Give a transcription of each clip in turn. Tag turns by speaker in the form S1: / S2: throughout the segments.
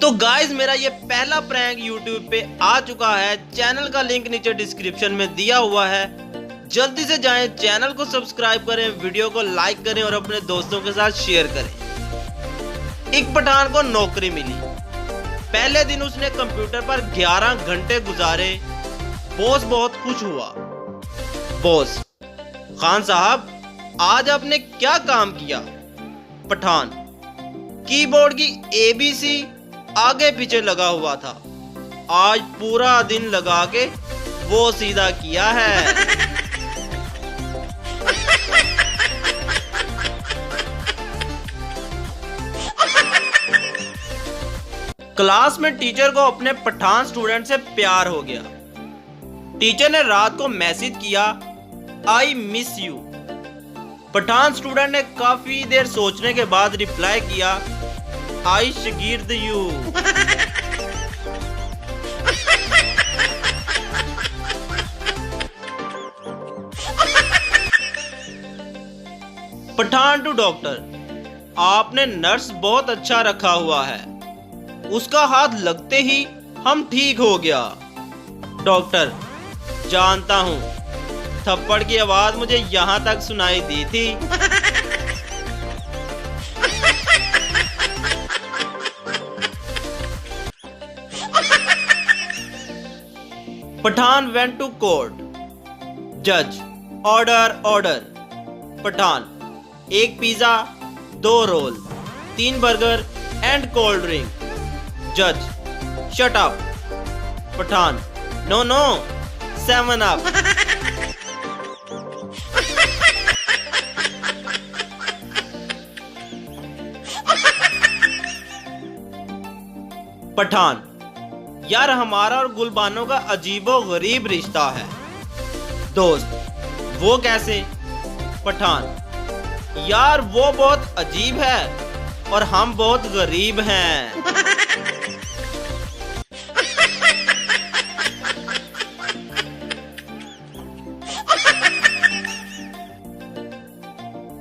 S1: तो गाइज मेरा ये पहला प्रैंक यूट्यूब पे आ चुका है। चैनल का लिंक नीचे डिस्क्रिप्शन में दिया हुआ है। जल्दी से जाएं, चैनल को सब्सक्राइब करें, वीडियो को लाइक करें और अपने दोस्तों के साथ शेयर करें। एक पठान को नौकरी मिली। पहले दिन उसने कंप्यूटर पर 11 घंटे गुजारे। बॉस बहुत खुश हुआ। बॉस, खान साहब आज आपने क्या काम किया? पठान, कीबोर्ड की ABC आगे पीछे लगा हुआ था। आज पूरा दिन लगा के वो सीधा किया है। क्लास में टीचर को अपने पठान स्टूडेंट से प्यार हो गया। टीचर ने रात को मैसेज किया, I miss you. Pathan student ने काफी देर सोचने के बाद रिप्लाई किया, आई शागिर्द यू। पठान टू डॉक्टर, आपने नर्स बहुत अच्छा रखा हुआ है। उसका हाथ लगते ही हम ठीक हो गया। डॉक्टर, जानता हूं, थप्पड़ की आवाज मुझे यहां तक सुनाई दी थी। Pathan went to court. जज, order order. Pathan, 1 pizza, 2 roll, 3 burger and cold drink. जज, shut up. Pathan, no no, 7 up. Pathan, यार हमारा और गुलबानो का अजीबो गरीब रिश्ता है। दोस्त, वो कैसे? पठान, यार वो बहुत अजीब है और हम बहुत गरीब हैं।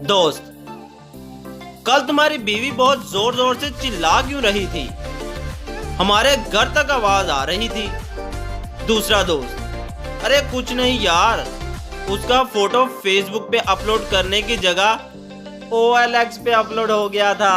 S1: दोस्त, कल तुम्हारी बीवी बहुत जोर जोर से चिल्ला क्यों रही थी? हमारे घर तक आवाज आ रही थी। दूसरा दोस्त, अरे कुछ नहीं यार, उसका फोटो फेसबुक पे अपलोड करने की जगह OLX पे अपलोड हो गया था।